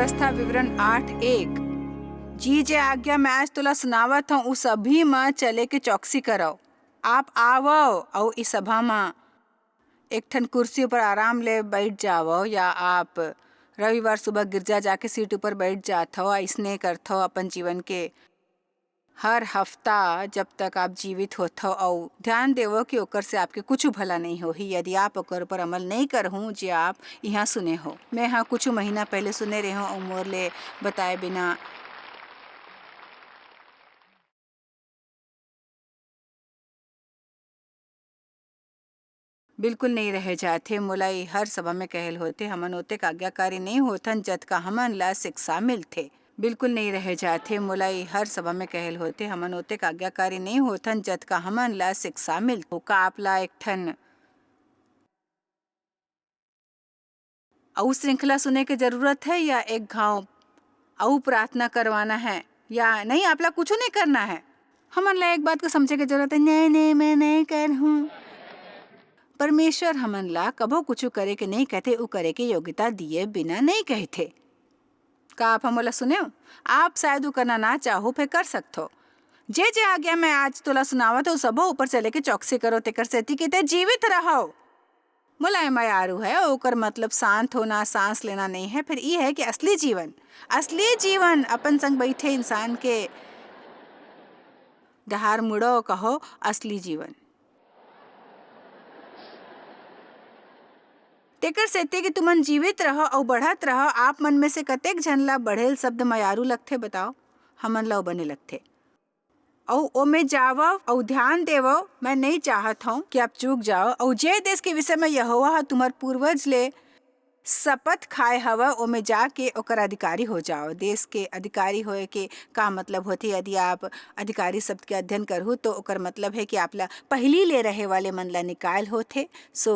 व्यवस्था विवरण 8.1। जी जे आज्ञा मैं आज तोला सुनावत हूँ उस सभी में चले के चौकसी करो। आप आवो और इस सभा में एक ठन कुर्सी पर आराम ले बैठ जाओ, या आप रविवार सुबह गिरजा जाके सीट ऊपर बैठ जात हो। ऐसने करत हो अपन जीवन के हर हफ्ता जब तक आप जीवित होत हो, और ध्यान देवो कि ओकर से आपके कुछ भला नहीं होही यदि आप ओकर पर अमल नहीं करहूँ जे आप यहाँ सुने हो। मैं यहाँ कुछ महीना पहले सुने रहे हूँ और मोर ले बताए बिना बिल्कुल नहीं रह जाते। मोला ये हर सभा में कहल होते हमन ओते आज्ञाकारी नहीं होथन जत का हमन ला शिक्षा मिलथे। बिल्कुल नहीं रह जाते। मोला ये हर सभा में कहल होते हमन ओते आज्ञाकारी नहीं होथन जत का हमन ला शिक्षा मिलथे। का आपला एक ठन अउ श्रृंखला सुने की जरूरत है, या एक घाव अउ प्रार्थना करवाना है, या नहीं आपला कुछ नहीं करना है। हमन ला एक बात को समझे की जरूरत है, नहीं नहीं मैं नहीं कर हूँ। परमेश्वर हमन ला कबो कुछ करे के नहीं कहते, उ करे के योग्यता दिए बिना नहीं कहते। का आप हमला सुने हो? आप शायद उ करना ना चाहो फिर कर सकते हो। जे आज्ञा मैं आज तोला सुनावत हो सबो ऊपर चले के चौकसी करो, तेकर सेती के ते जीवित रहो। मोला मायारू है ओकर मतलब शांत होना, सांस लेना नहीं है। फिर ये है कि असली जीवन अपन संग बैठे इंसान के डहार मुड़ो कहो असली जीवन। तेकर सेते कि तुमन जीवित रहो और बढ़त रहो। आप मन में से कतेक झन ला बढ़ेल शब्द मायारू लगथे बताओ? हमन ला बने लगथे और ओमे जावो और ध्यान देवो। मैं नहीं चाहत हूँ कि आप चूक जाओ और जे देश के विषय में यहोवा तुम्हार पूर्वज ले शपथ खाए हवा ओमे जाके ओकर अधिकारी हो जाओ। देश के अधिकारी होए के का मतलब होती? यदि आप अधिकारी शब्द के अध्ययन करहु तो ओकर मतलब है कि आपला पहली ले रहे वाले मन ला निकाल होते। सो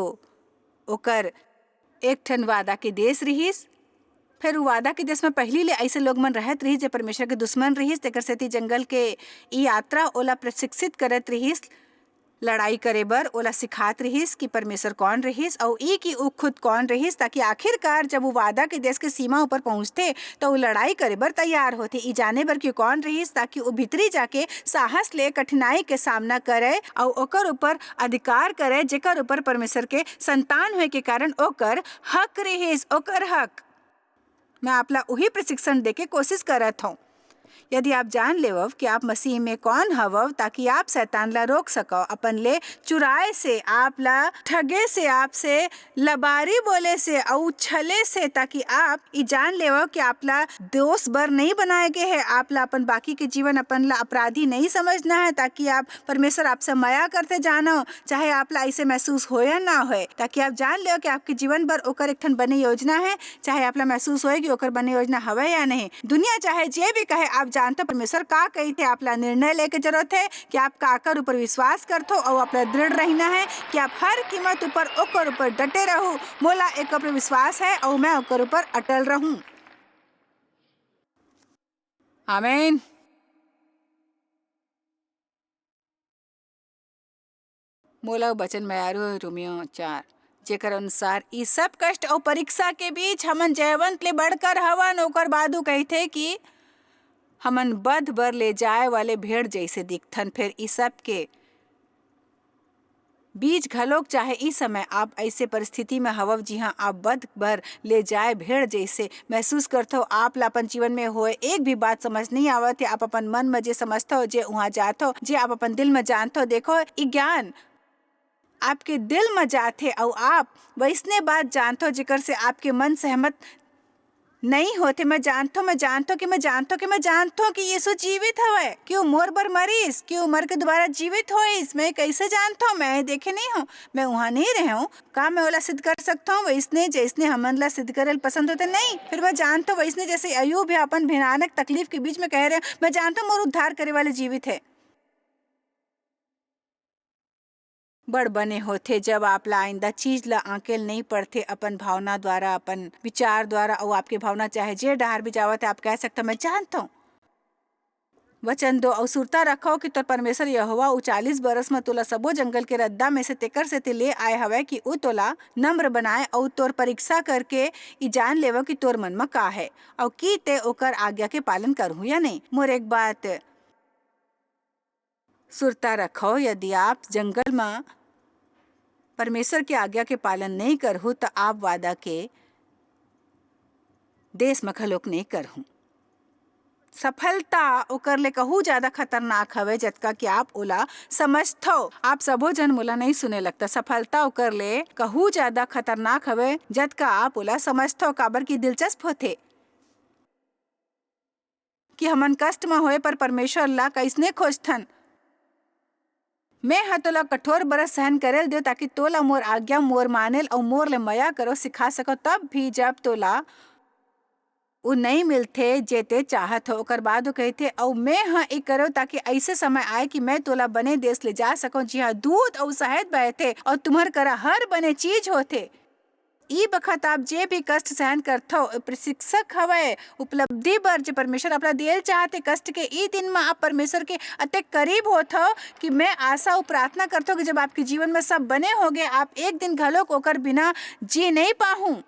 ओकर एक ठन वादा के देश रहीस। फिर वादा के देश में पहली ले ऐसे लोग मन रहत रहीस जे परमेश्वर के दुश्मन रहीस। तेकर सेती जंगल के ई यात्रा ओला प्रशिक्षित करत रहीस लड़ाई करे बर। ओला सिखात रहीस कि परमेश्वर कौन रहीस और ई कि उ खुद कौन रहीस, ताकि आखिरकार जब वो वादा के देश के सीमा ऊपर पहुंचते तो वो लड़ाई करे बर तैयार होते। ई जाने बर कि कौन रहीस, ताकि वो भीतरी जाके साहस ले कठिनाई के सामना करे और ओकर ऊपर अधिकार करे जेकर ऊपर परमेश्वर के संतान होए के कारण ओकर हक रहीस। ओकर हक मैं आपला वही प्रशिक्षण देके कोशिश करत हूँ। यदि आप जान लेवव कि आप मसीह में कौन हवव, ताकि आप शैतान ला रोक सको अपन ले चुराए से, आप ला ठगे से, आपसे लबारी बोले से और छले से, ताकि आप ये जान लेवव कि आप ला दोष बर नहीं बनाए गए है। आप ला अपन बाकी के जीवन अपन ला अपराधी नहीं समझना है, ताकि आप परमेश्वर आपसे माया करते जानो, चाहे आप ला ऐसे महसूस हो या ना हो, ताकि आप जान ले कि आपके जीवन बर ओकर एक ठन बने योजना है। चाहे आप ला महसूस होए कि ओकर बने योजना हवे या नहीं। दुनिया चाहे जे भी कहे, आप जानते परमेश्वर का कही थे। आपला निर्णय लेके जरूरत है कि आप काकर ऊपर विश्वास करते हो और अपना दृढ़ रहना है कि आप हर कीमत ऊपर ओकर ऊपर डटे रहो। मोला एक ऊपर विश्वास है और मैं ओकर ऊपर अटल रहूं। आमीन। मोला वचन में आरो रोमियो 4 जेकर अनुसार ई सब कष्ट और परीक्षा के बीच हमन जयवंत ले बढ़कर हवन। ओकर बादू कहते कि हमन बध बर ले जाए वाले भेड़ जैसे दिखथन। फिर इस सब के बीच घलोक चाहे इस समय आप ऐसे परिस्थिति में हवव जी हाँ आप बध बर ले जाए भेड़ जैसे महसूस करते हो। आप ला अपन जीवन में होए एक भी बात समझ नहीं आवत है। आप अपन मन में जे समझते हो, जे वहाँ जाते हो, जे आप अपन दिल में जानते हो, देखो ये ज्ञान आपके दिल में जाते और आप वैसने बात जानते हो जेकर से आपके मन सहमत नहीं होते। मैं जानता हूँ कि यीशु जीवित हवे, कि मोर बर मरीस, कि मर के दोबारा जीवित होइस। मैं कैसे जानता हूँ? मैं देखे नहीं हूँ, मैं वहाँ नहीं रहे हूँ। का मैं ओला सिद्ध कर सकता हूँ वैसने जैसने हमन ला सिद्ध करल पसंद होते? नहीं। फिर मैं जानता हूँ वैसने जैसे अयूब है अपन भयानक तकलीफ के बीच में कह रहे हैं मैं जानता हूँ मोर उद्धार करे वाले जीवित है। बड़ बने होते जब आप ला आइंदा चीज ला आंकेल नहीं पड़ते अपन भावना द्वारा, अपन विचार द्वारा। और आपके भावना चाहे जे डहार भी जावत है आप कह सकते मैं जानता हूँ। वचन दो और सुरता रखो कि तोर परमेश्वर यहोवा उ 40 बरस में तोला सबो जंगल के रद्दा में से तेकर से ते ले आए हवे कि उ तोला नम्र बनाए और तोर परीक्षा करके ई जान लेवो कि तोर मन में का है और कि ते ओकर आज्ञा के पालन करहु या नहीं। मोर एक बात सुरता रखो, यदि आप जंगल में परमेश्वर की आज्ञा के पालन नहीं करहु तो आप वादा के देश में खलोक नहीं करहु। सफलता ओकर ले कहू ज्यादा खतरनाक हवे जतका कि आप ओला समझथो। आप सबो जन मोला नहीं सुने लगता। सफलता ओकर ले कहू ज्यादा खतरनाक हवे जतका आप ओला समझथो। काबर की दिलचस्प होथे कि हमन कष्ट में होए पर परमेश्वर ला कैसने खोजथन। मैं हा तोला कठोर बरस सहन करेल दे ताकि तोला मोर आज्ञा मोर मानेल और मोर ले मया करो सिखा सको। तब भी जब तोला उ नहीं मिलथे जेते चाहत हो ओकर बाद कहथे और मैं हाँ एक करो ताकि ऐसे समय आए कि मैं तोला बने देश ले जा सको जी हाँ दूध और शहद बहथे और तुम्हार करा हर बने चीज होथे। ई बखत आप जे भी कष्ट सहन करथो प्रशिक्षक हवे उपलब्धि बर जो परमेश्वर अपना देल चाहते। कष्ट के ई दिन में आप परमेश्वर के अति करीब होथो कि मैं आशा और प्रार्थना करथो कि जब आपके जीवन में सब बने होगे आप एक दिन घलोक ओकर बिना जी नहीं पाहूं।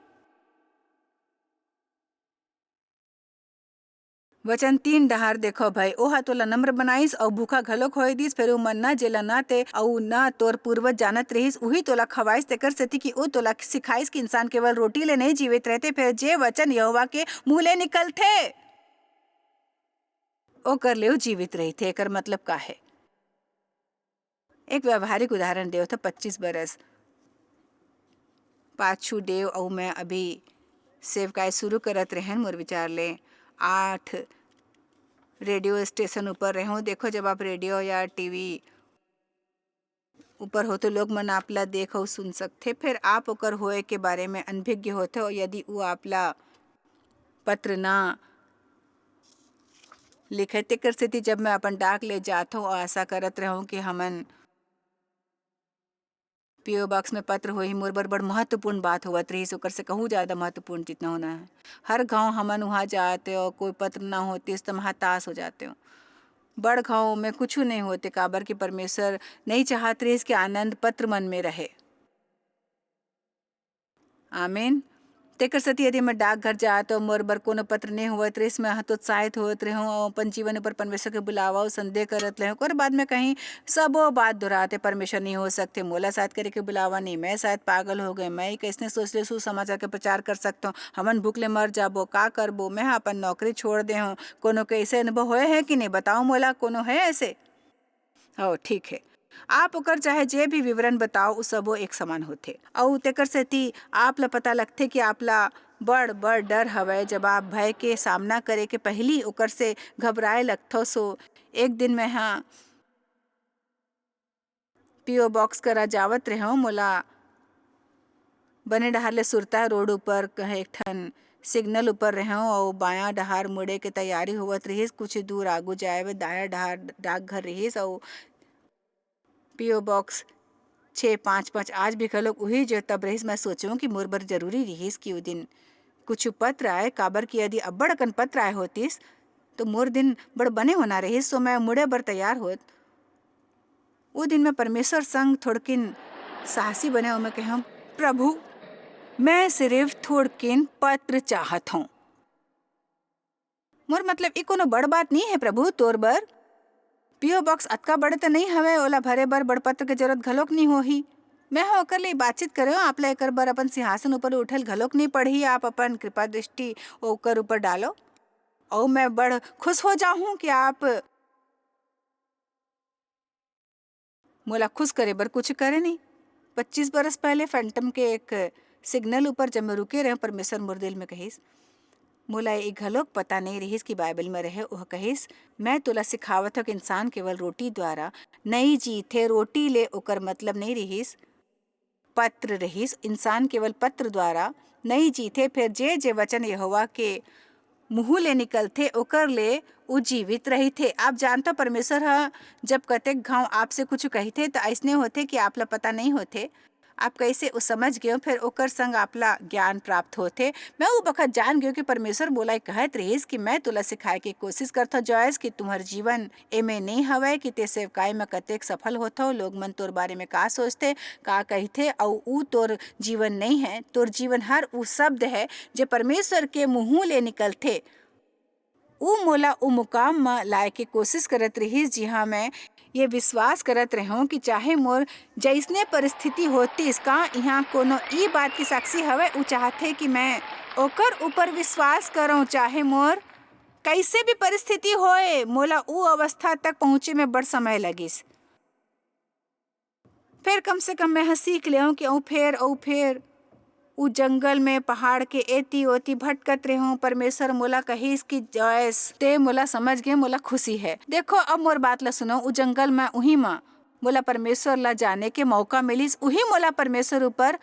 वचन 3 डहार देखो भाई ओहा तोला नम्र बनाइस और भूखा घलोक होए दिस फिर उ मन्ना जेला ना ते और ना तोर पूर्वज जानत रहिस उही तोला खवाइस तेकर सेती कि ओ तोला सिखाइस कि इंसान केवल रोटी ले नहीं जीवित रहते फिर जे वचन यहोवा के मुंह ले निकलथे ओकर ले जीवित रहिथे। एकर मतलब का है? एक व्यवहारिक उदाहरण देव था। 25 बरस पाछू देव और मैं अभी सेवकाई शुरू करत रहन। मोर विचार ले 8 रेडियो स्टेशन ऊपर रहूं। देखो जब आप रेडियो या टीवी ऊपर हो तो लोग मन आपला देख और सुन सकते। फिर आप ओकर होए के बारे में अनभिज्ञ होते और यदि वो आपला पत्र ना लिखे तेकर सेती जब मैं अपन डाक ले जात हूँ और आशा करत रहूं कि हमन पीओ बॉक्स में पत्र होही मोर बर बड़ महत्वपूर्ण बात होवत रही ओकर से कहूँ ज्यादा महत्वपूर्ण जितना होना है। हर गांव हमन वहाँ जाते और कोई पत्र ना होती तो हताश हो जाते हो। बड़ गांव में कुछ नहीं होते काबर की परमेश्वर नहीं चाहत रही इसके आनंद पत्र मन में रहे। आमीन। तेकर सती यदि मैं डाकघर जात और मोर बर कोनो पत्र नहीं होवत रही मैं हतोत्साहित होत रहूं और अपन जीवन ऊपर परमेश्वर के बुलावा और संदेह करत रहूं। और बाद में कहीं सबो बात दोहराते परमेश्वर नहीं हो सकते मोला साथ करे के बुलावा नहीं मैं शायद पागल हो गए मैं कैसने सोच ले सुसमाचार के प्रचार कर सकता हूँ। हमन भूख ले मर जाबो का करबो मैं अपन नौकरी छोड़ दे हूँ। कोनो के ऐसे अनुभव होए है कि नहीं बताओ मोला कोनो है ऐसे? ओ ठीक है आप ओकर चाहे जे भी विवरण बताओ उ सबो एक समान होथे और तेकर सेती आप ला पता लगथे कि आप ला बड़ बड़ डर हवय। जब आप भय के सामना करे के पहली ओकर से घबराए लगथो। सो एक दिन मैं हाँ पीओ बॉक्स करा जावत रहो मोला बने डहार ले सुरता रोड ऊपर कहे एक ठन सिग्नल ऊपर रहो और बायां डहार मुड़े के तैयारी होवत रहिस। कुछ दूर आगू जाए दाया डहार डाकघर रहिस और पीओ बॉक्स 655 आज भी घलोक उही जो तब रहिस। मैं सोचूं कि मोर बर जरूरी रहिस कि उ दिन कुछ पत्र आए काबर कि यदि अब्बड़ अकन पत्र आए होतिस तो मोर दिन बड़ बने होना रहिस। सो मैं मुड़े बर तैयार होत। वो दिन मैं परमेश्वर संग थोड़किन साहसी बने और मैं कहूँ प्रभु मैं सिर्फ थोड़किन पत्र चाहत हूँ। मोर मतलब ई कोनो बड़ बात नहीं है प्रभु तोर बर। पीओ बॉक्स अतका बड़े तो नहीं हवे ओला भरे बर बड़ पत्र के जरूरत घलोक नहीं होही। मैं हो ओकर ले बातचीत करे आप ला एकर बर अपन सिंहासन ऊपर उठल घलोक नहीं पड़ही। आप अपन कृपा दृष्टि ओकर ऊपर डालो और मैं बड़ खुश हो जाऊं कि आप मोला खुश करे बर कुछ करे नहीं। 25 बरस पहले फैंटम के एक सिग्नल ऊपर जब मैं रुके रहे परमेश्वर मोर दिल में कहिस मोला ये घलोक पता नहीं रहिस कि बाइबल में रहे वह कहिस मैं तोला सिखावत हो कि इंसान केवल रोटी द्वारा नहीं जीते। रोटी ले ओकर मतलब नहीं रहिस पत्र रहिस। इंसान केवल पत्र द्वारा नहीं जीते फिर जे जे वचन यहोवा के मुँह ले निकलथे ओकर ले उ जीवित रही थे। आप जानते परमेश्वर हा जब कतेक घाव आपसे कुछ कहते तो ऐसने होते कि आप ला पता नहीं होते आप कैसे वो समझ गए फिर ओकर संग आपला ज्ञान प्राप्त होते। मैं वो बखत जान गयो कि परमेश्वर बोला कहत रहीस कि मैं तुला सिखाए के कोशिश करता जॉयस कि तुम्हार जीवन एमे नहीं हवय कि ते सेवकाई में कतेक सफल होता लोग मन तोर बारे में का सोचते का कहते और ऊ तोर जीवन नहीं है। तोर जीवन हर वो शब्द है जो परमेश्वर के मुंह ले निकलते ऊ मोला ऊ मुकाम में लाए के कोशिश करत रहीस जिहाँ मैं ये विश्वास करत रहूं कि चाहे मोर जैसने परिस्थिति होतीस का यहाँ कोनो ई बात की साक्षी हवे ऊ चाहते कि मैं ओकर ऊपर विश्वास करूं चाहे मोर कैसे भी परिस्थिति होए मोला ऊ अवस्था तक पहुँचे में बड़ समय लगिस। फिर कम से कम मैं यहाँ सीख ले कि औ फिर ऊ जंगल में पहाड़ के एती ओती भटकत रहूं। परमेश्वर मोला कहिस कि जॉयस ते मोला समझ गए मोला खुशी है। देखो अब मोर बात ला सुनो ऊ जंगल में उही माँ मोला परमेश्वर ला जाने के मौका मिलिस उही मोला परमेश्वर ऊपर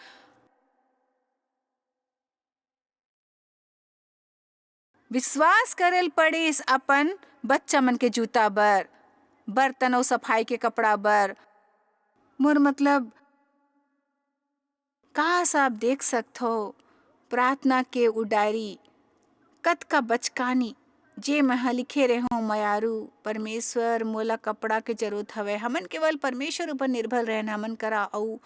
विश्वास करल पड़िस अपन बच्चा मन के जूता बर बर्तन और सफाई के कपड़ा बर। मोर मतलब काश आप देख सकते हो प्रार्थना के उ डायरी कत का बचकानी जे मैं लिखे रहे हूँ मयारू परमेश्वर मोला कपड़ा के जरूरत हवे हमन केवल परमेश्वर ऊपर निर्भर रहना हमन करा और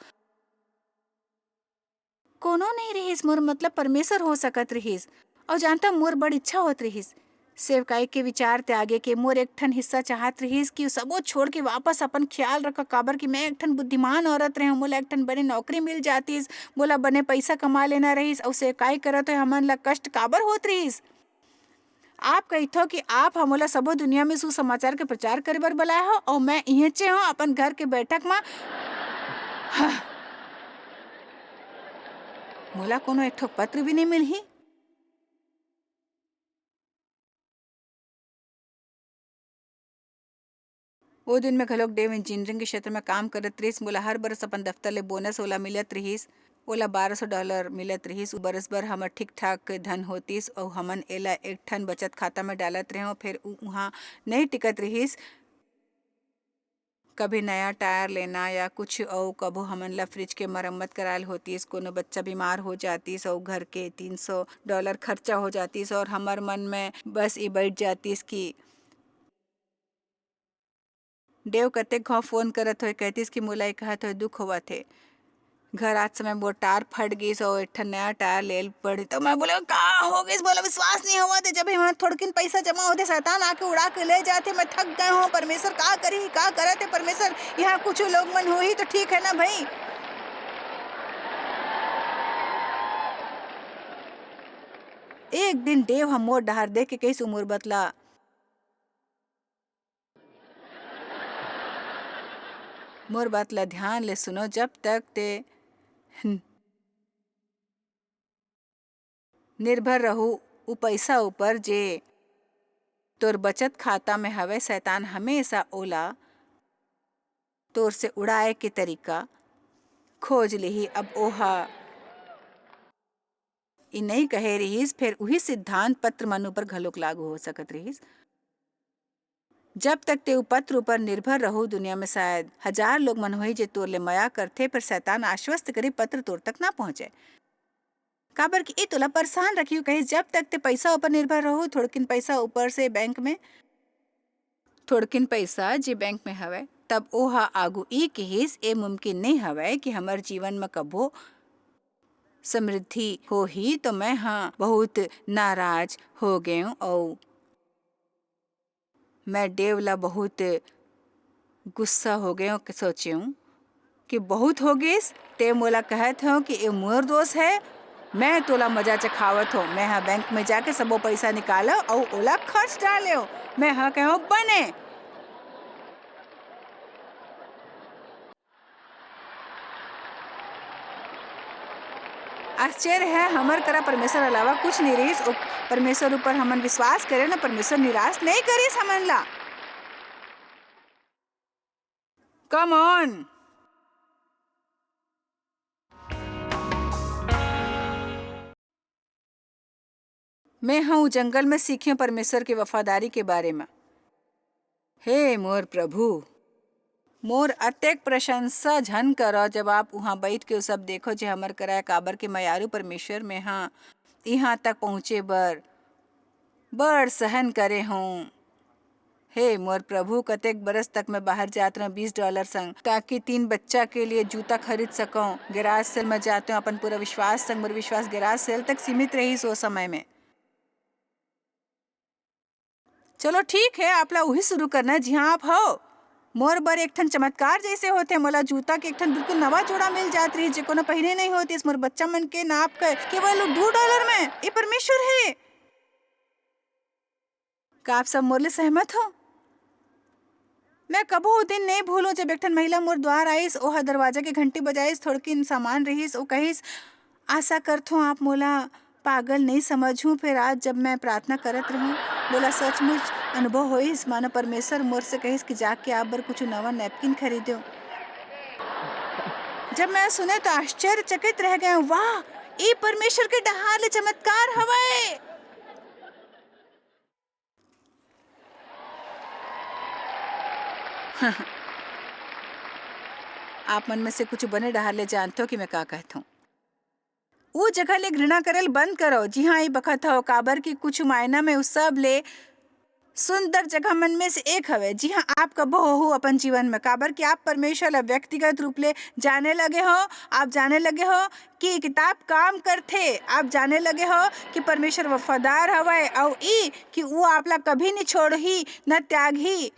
कोनो नहीं रहीस मोर मतलब परमेश्वर हो सकत रहीस। और जानता मोर बड़ इच्छा होत रहीस सेवकाई के विचार त्यागे के मोर एक ठन हिस्सा चाहत रहीस कि सबो छोड़ के वापस अपन ख्याल रखा काबर कि मैं एक ठन बुद्धिमान औरत रहे मोला एक ठन बने नौकरी मिल जातीस मोला बने पैसा कमा लेना रहीस और सेवकाई करत हमन ला कष्ट काबर होत रहीस। आप कहथो कि आप हमोला सबो दुनिया में सुसमाचार के प्रचार करे बर बुलाए हो और मैं इहेचे हूँ अपन घर के बैठक में मोला कोनो एक ठो पत्र भी नहीं मिलही। वो दिन में घलोक डेव इंजीनियरिंग के क्षेत्र में काम करत रहीस मोला हर बरस अपन दफ्तर ले बोनस ओला मिलत रहीस ओला $1200 मिलत रहीस उ बरस भर हमर ठीक ठाक धन होतीस और हमन एला एक ठन बचत खाता में डालत रहे फिर वहाँ नहीं टिकत रहीस कभी नया टायर लेना या कुछ और कबो हमन ला फ्रिज के मरम्मत करायल होतीस कोनो बच्चा बीमार हो जातीस और घर के $300 खर्चा हो जातीस और हमर मन में बस ये बैठ जातीस कि देव कतेक घाव फोन करत हो कहतीस कि मोला कहत हो दुख होवा थे घर आज समय मोर टायर फट गईस और एक नया टायर लेल पड़ी तो मैं बोले का हो गई बोला विश्वास नहीं हुआ थे जब हमारे थोड़किन पैसा जमा होते शैतान आके उड़ा के ले जाते मैं थक गए हूँ परमेश्वर का करी का करते परमेश्वर यहाँ कुछ लोग मन हो ही तो ठीक है ना भाई। एक दिन देव हम मोर डहार देख के कैसे उम्र बतला मोर बात ला ध्यान ले सुनो जब तक ते निर्भर रहू उ पैसा ऊपर जे तोर बचत खाता में हवे शैतान हमेशा ओला तोर से उड़ाए के तरीका खोज लिही। अब ओहा इ नहीं कहे रहीस फिर उही सिद्धांत पत्र मन ऊपर घलोक लागू हो सकत रहीस। जब तक ते पत्र ऊपर निर्भर रहू दुनिया में शायद 1000 लोग मन होई जे तोर ले मया करथे पर शैतान आश्वस्त करी पत्र तोर तक ना पहुंचे काबर कि तोला परेशान रखियो कहीं जब तक ते पैसा ऊपर निर्भर रहू थोड़किन पैसा ऊपर से बैंक में थोड़किन पैसा जे बैंक में हवे तब ओहा आगू ई कहिस ए मुमकिन नहीं हवे कि हमर जीवन में कबो समृद्धि हो ही तो मैं हाँ बहुत नाराज हो गए और मैं देवला बहुत गुस्सा हो गए सोचे कि बहुत हो गई ते मोला कहत हो कि ये मोर दोस्त है मैं तोला मजा चखावत हो मैं हाँ बैंक में जाके सबो पैसा निकालो और ओला खर्च डालो मैं हाँ कहो बने आश्चर्य है हमर करा परमेश्वर अलावा कुछ नहीं रहीस परमेश्वर ऊपर हमन विश्वास करे ना परमेश्वर निराश नहीं करीस हमन ला। कम ऑन मैं हाँ जंगल में सीखे परमेश्वर की वफादारी के बारे में। हे मोर प्रभु मोर अतेक प्रशंसा झन करो जब आप वहाँ बैठ के उ सब देखो जे हमर कराए काबर के मयारू परमेश्वर में हाँ यहाँ तक पहुँचे बर बड़ सहन करे हूँ। हे मोर प्रभु, कतेक बरस तक मैं बाहर जात रहूं $20 संग ताकि 3 बच्चा के लिए जूता खरीद सकूं। गैराज सेल में जाते हूँ अपन पूरा विश्वास संग, मोर विश्वास गैराज सेल तक सीमित रही सो समय में। चलो ठीक है, आपला वही शुरू करना जहाँ आप हो। मोर बर एक ठन चमत्कार जैसे होते, मोला जूता के एक ठन बिल्कुल नवा जोड़ा मिल जात रही जे कोनो पहने नहीं होती। मोर बच्चा मन के नाप के केवल $2 में। ये परमेश्वर है। का आप सब मोर ले सहमत हो? मैं कबो वो दिन नहीं भूलूं जब एक ठन महिला मोर द्वार आईस, ओहा दरवाजा के घंटी बजाइस, थोड़किन सामान रहीस, ओ कहिस आशा करथूं आप मोला पागल नहीं समझूं। फिर आज जब मैं प्रार्थना करत रहूं, मोला सचमुच अनुभव होइस मानो परमेश्वर मोर से कहिस कि जाके आप बर कुछ नवा नैपकिन खरीदो। जब मैं सुने तो आश्चर्यचकित रह गए। वाह, ये परमेश्वर के डहार ले चमत्कार हवय। आप मन में से कुछ बने डहार ले जानते हो कि मैं का कहता हूँ। वो जगह ले घृणा करल बंद करो जी हाँ ये बखत हो, काबर की कुछ मायना में उस सब ले सुंदर जगह मन में से एक हवे। जी हाँ, आप कबो हो अपन जीवन में, काबर कि आप परमेश्वर ला व्यक्तिगत रूप ले जाने लगे हो। आप जाने लगे हो कि किताब काम करथे। आप जाने लगे हो कि परमेश्वर वफादार हवय और ई कि वो आपला कभी नहीं छोड़ही न त्यागही।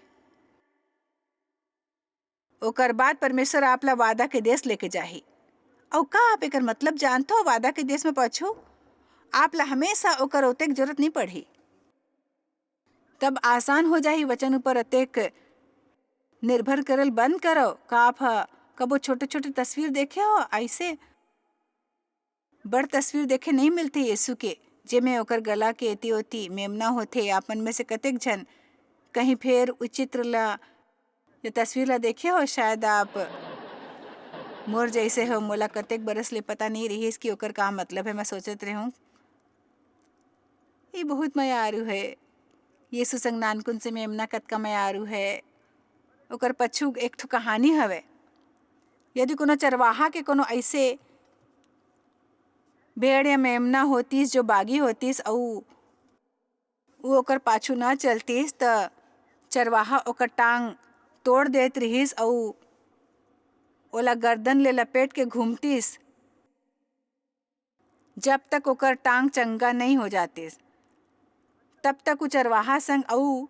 ओकर बाद परमेश्वर आपला वादा के देश लेके जाही। और का आप एकर मतलब जानते हो? वादा के देश में पहुंचो आपला हमेशा ओकर ओतेक जरूरत नहीं पड़ी। तब आसान हो जाही वचन ऊपर अतेक निर्भर करल बंद करो। का आप कबो छोटे छोटे तस्वीर देखे हो? ऐसे बड़ तस्वीर देखे नहीं मिलती यीशु के, जेमे ओकर गला के एती ओती मेमना होथे। आपन में से कतेक जन कहीं फेर उचित्र ला या तस्वीर ला देखे हो? शायद आप मोर जैसे हो, मोला कतेक बरस ले पता नहीं रही कि ओकर का मतलब है। मैं सोचत रहूं ये बहुत मयारू है। यीशु संग नानकुन से मेमना कतका मयारू है। ओकर पछू एक ठो कहानी हवे। यदि कोनो चरवाहा के कोनो ऐसे भेड़ या मेमना होतीस जो बागी होतीस और वो ओकर पाछू ना चलतीस त चरवाहा ओकर टांग तोड़ देत रहीस और ओला गर्दन ले लपेट के घूमतीस जब तक ओकर टांग चंगा नहीं हो जातीस। तब तक वो चरवाहा संग औ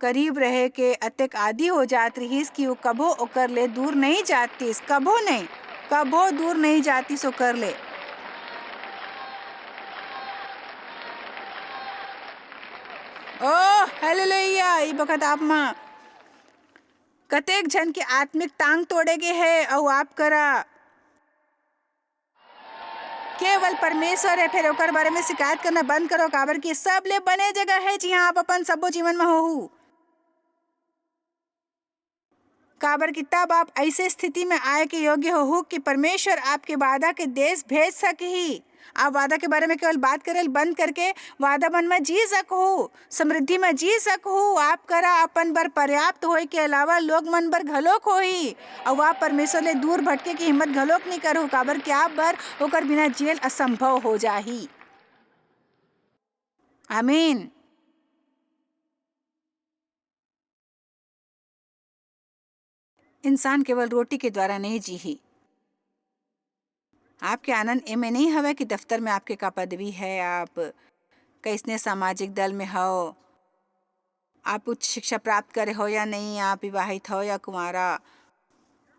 करीब रहे के अतेक आदि हो जात रहीस कि वो कबो ओकर ले दूर नहीं जातीस। कबो नहीं, कबो दूर नहीं जातीस ओकर ले। ओ हालेलुया! ई बखत आप मां कतेक जन के आत्मिक टांग तोड़े गे है और आप करा केवल परमेश्वर है। फिर ओकर बारे में शिकायत करना बंद करो, काबर की सब ले बने जगह है जी हाँ आप अपन सबो जीवन में हो। काबर की तब आप ऐसे स्थिति में आए के योग्य हो कि परमेश्वर आपके वादा के देश भेज सके। आप वादा के बारे में केवल बात करें बंद करके वादा मन में जी सको, समृद्धि में जी सको। आप करा अपन बर पर्याप्त होए के अलावा लोग मन बर घलोक होही और आप परमेश्वर ले दूर भटके की हिम्मत घलोक नहीं करो, काबर कि आप बर ओकर बिना जेल असंभव हो जाही। आमीन। इंसान केवल रोटी के द्वारा नहीं जीही। आपके आनंद एमे नहीं हवे कि दफ्तर में आपके का पदवी है, आप कैसने सामाजिक दल में हो, आप उच्च शिक्षा प्राप्त करे हो या नहीं, आप विवाहित हो या कुंवारा।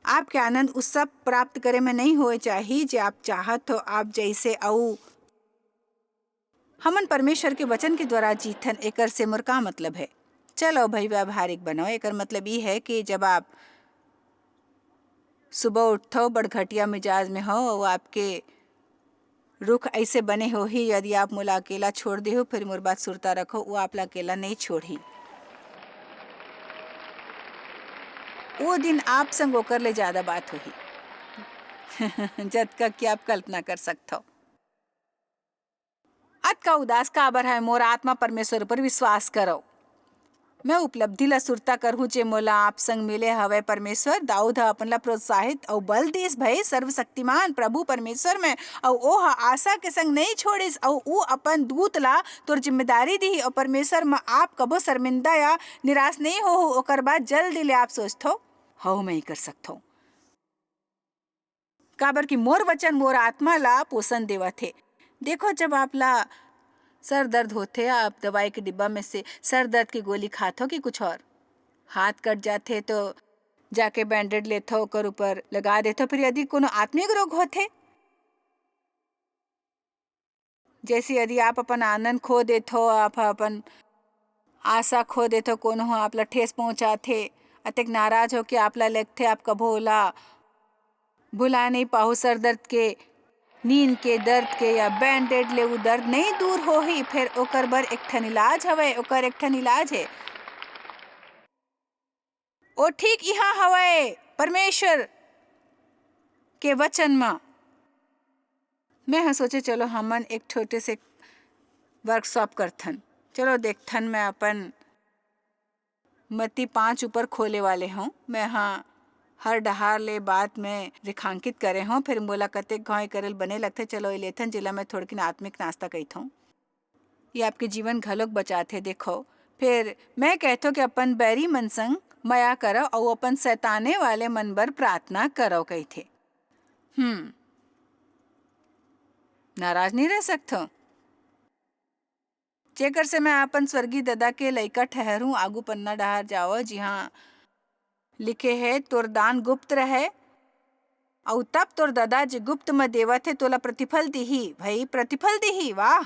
आपके आनंद उस सब प्राप्त करे में नहीं होए चाहिए जो आप चाहत हो। आप जैसे औ हमन परमेश्वर के वचन के द्वारा जीथन। एकर से मोर का मतलब है? चलो भाई व्यावहारिक बनो। एकर मतलब ये है कि जब आप सुबह उठो बड़ घटिया मिजाज में हो और आपके रुख ऐसे बने हो ही, यदि आप मोला अकेला छोड़ दे हो, फिर मोर बात सुरता रखो, वो आपला अकेला नहीं छोड़ी। वो दिन आप संग ओकर ले ज्यादा बात होही जद का कि आप कल्पना कर सकते हो। अत का उदास काबर है? मोर आत्मा परमेश्वर पर विश्वास करो। मैं उपलब्धि ला सुरता करहूँ जे मोला आप संग मिले हवय परमेश्वर। दाऊद ह अपन ला प्रोत्साहित अउ बल दिस भई सर्वशक्तिमान प्रभु परमेश्वर में, अउ ओ ह आशा के संग नहीं छोड़िस, अउ ऊ अपन दूत ला तोर जिम्मेदारी दी। और परमेश्वर में आप कबो शर्मिंदा या निराश नहीं हो। ओकर बाद जल्दी ले आप सोचथो हऊ मैं ही कर सकथो, काबर की मोर वचन मोर आत्मा ला पोषण देवत हे। देखो जब आप ला सर दर्द होते, आप दवाई के डिब्बा में से सर दर्द की गोली खाते हो कि कुछ और, हाथ कट जाते तो जाके बैंडेड लेते हो, ओकर ऊपर लगा देते हो। फिर यदि कोनो आत्मिक रोग होते, जैसे यदि आप अपन आनंद खो देते हो, आप अपन आशा खो देते हो, कोनो हो आप ला ठेस पहुंचाते, अतक नाराज हो कि आप ला लगते आप कभो ला भुला नहीं पाहु सर दर्द के, नींद के दर्द के या बैंडेड ले वो दर्द नहीं दूर हो ही। फिर ओकर बर एक ठन इलाज हवे, ओकर एक ठन इलाज है ओ ठीक यहाँ हवे परमेश्वर के वचन में। मैं हाँ सोचे चलो हमन एक छोटे से वर्कशॉप करथन, चलो देखथन। मैं अपन मत्ती 5 ऊपर खोले वाले हूँ। मैं हाँ हर डहार ले बात में रेखांकित करे हूँ, फिर मोला कतेक घाय करल बने लगते। चलो ये लेथन जिला मैं थोड़किन आत्मिक नाश्ता कहीत हूँ, ये आपके जीवन घलोक बचाथे। देखो फिर मैं कहतो कि अपन बैरी मन संग मया करो और अपन सैताने वाले मन बर प्रार्थना करो कहीथे। नाराज नहीं रह सकतो, जेकर से मैं अपन स्वर्गीय दादा के लइका ठहरूं। आगू पन्ना डहार जाओ, जी हाँ लिखे है तोर दान गुप्त रहे, और तब तोर दादा जी गुप्त में देवत है तोला प्रतिफल दिही। भाई प्रतिफल दिही, वाह।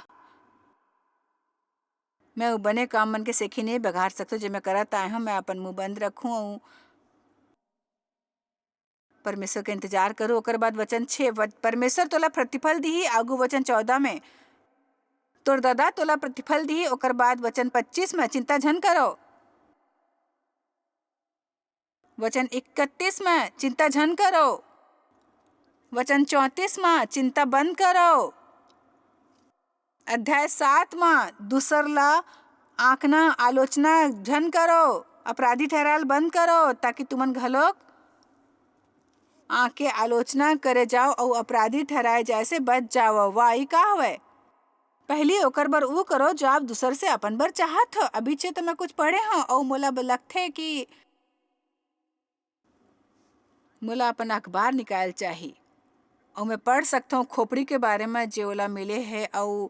मैं वो बने काम मन के सेखी नहीं बघार सकतो जो मैं करत आए हूँ। मैं अपन मुंह बंद रखूं, परमेश्वर के इंतजार करूं। ओकर बाद वचन 6, परमेश्वर तोला प्रतिफल दिही। आगू वचन 14 में तोर दादा तोला प्रतिफल दिही। ओकर बाद वचन 25 में चिंता झन करो। वचन 31 में चिंता झन करो। वचन 34 में चिंता बंद करो। अध्याय 7 में दूसर ला आंकना आलोचना झन करो, अपराधी ठहराल बंद करो, ताकि तुमन घलोक आके आलोचना करे जाओ और अपराधी ठहराए जैसे बच जाओ। वाई का हवे पहली ओकर बर ऊ करो जो आप दूसर से अपन बर चाहत हो। अभी चे तो मैं कुछ पढ़े हो और मोला लगथे कि मोला अपन अखबार निकाल चाहिए और मैं पढ़ सकता हूँ खोपड़ी के बारे में जो ओला मिले है, और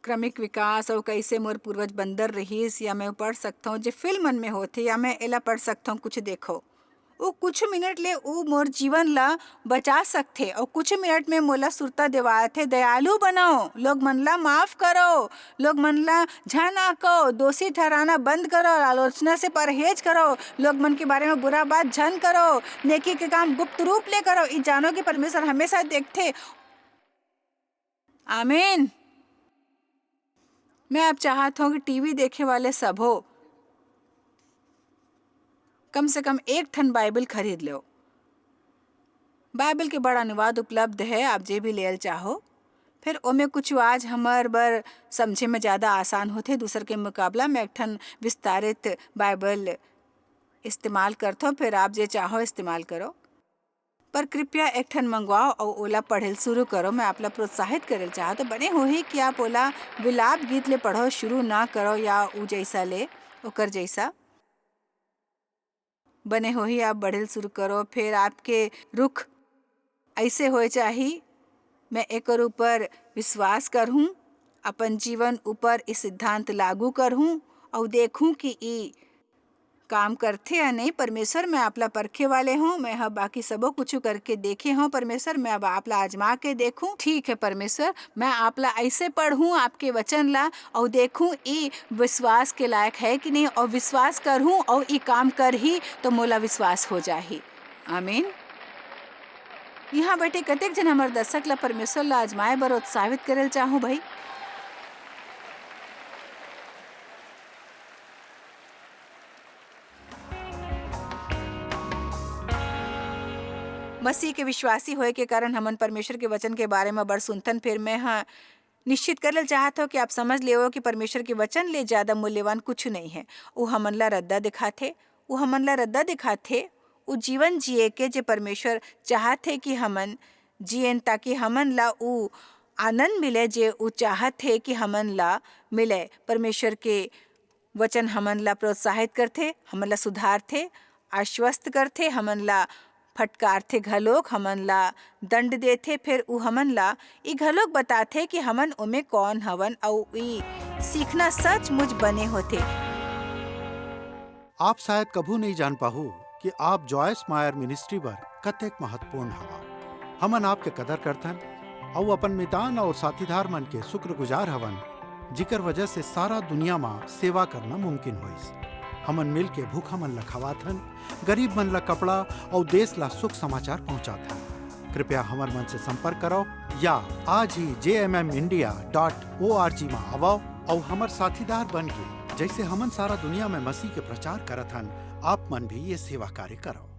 क्रमिक विकास और कैसे मोर पूर्वज बंदर रहीस। या मैं पढ़ सकता हूँ जो फिल्म में होते, या मैं एला पढ़ सकता हूँ कुछ देखो वो कुछ मिनट ले वो मोर जीवन ला बचा सकते, और कुछ मिनट में मोला सुरता दिवाथे दयालु बनाओ, लोग मन ला माफ करो, लोग मन ला झन आको, दोषी ठहराना बंद करो, आलोचना से परहेज करो, लोग मन के बारे में बुरा बात झन करो, नेकी के काम गुप्त रूप ले करो। ई जानो कि परमेश्वर हमेशा देखते। आमीन। मैं अब चाहता हूँ कि टीवी देखे वाले सब हो कम से कम एक ठन बाइबल खरीद लो। बाइबल के बड़ा अनुवाद उपलब्ध है, आप जे भी लेल चाहो। फिर ओमे कुछ आज हमार बर समझे में ज़्यादा आसान होते दूसर के मुकाबला। मैं एक ठन विस्तारित बाइबल इस्तेमाल करता हूँ, फिर आप जे चाहो इस्तेमाल करो, पर कृपया एक ठन मंगवाओ और ओला पढ़ेल शुरू करो। मैं आपला प्रोत्साहित करेल चाह तो बने हो ही कि आप ओला विलाप गीत ले पढ़ो शुरू ना करो, या ऊ जैसा ले ओकर जैसा बने हो ही आप बढ़ेल शुरू करो। फिर आपके रुख ऐसे होए चाहिए मैं एकर ऊपर विश्वास करहूँ, अपन जीवन ऊपर इस सिद्धांत लागू करहूँ और देखूँ कि ई काम करते या नहीं। परमेश्वर मैं आपला परखे वाले हूँ, मैं हाँ बाकी सबो कुछ करके देखे हूँ। परमेश्वर मैं अब आपला आजमा के देखूँ। ठीक है परमेश्वर, मैं आपला ऐसे पढ़ूँ आपके वचन ला और देखूँ ई विश्वास के लायक है कि नहीं, और विश्वास करहूँ और ई काम कर ही तो मोला विश्वास हो जाही। आमीन। यहाँ बैठे कतेक जन हमारे दर्शक ला परमेश्वर ला आजमाए बर उत्साहित करल चाहूँ। भाई मसीह के विश्वासी होए के कारण हमन परमेश्वर के वचन के बारे में बड़ सुनथन। फिर मैं हाँ निश्चित करल चाहत हो कि आप समझ ले कि परमेश्वर के वचन ले ज्यादा मूल्यवान कुछ नहीं है। वो हमन ला रद्दा दिखाथे, वो हमन ला रद्दा दिखाथे वो जीवन जिए के जे परमेश्वर चाहते कि हमन जियन, ताकि हमन ला वो आनंद मिले जे वो चाहते कि हमन ला मिले। परमेश्वर के वचन हमन ला प्रोत्साहित करथे, हमन ला सुधारथे, आश्वस्त करथे, हमन ला फटकारथे घलोक, हमन ला दंड देथे, फिर उ हमन ला ई घलोक बताथे कि हमन ओमे कौन हवन और ई सीखना सचमुच बने होथे। आप शायद कभू नहीं जान पाहू कि आप जॉयस मायर मिनिस्ट्री बर कतेक महत्वपूर्ण हवा। हमन आपके कदर करथन और अपन मितान और साथीदार मन के शुक्रगुजार हवन, जिकर वजह से सारा दुनिया में सेवा करना मुमकिन होइस। हमन मिल के भूखा मन ला खवाथन, गरीब मन ला कपड़ा और देश ला सुख समाचार पहुंचाथन। कृपया हमर मन से संपर्क करो या आज ही jmmindia.org में आवो और हमर साथीदार बन के जैसे हमन सारा दुनिया में मसीह के प्रचार करत हन, आप मन भी ये सेवा कार्य करो।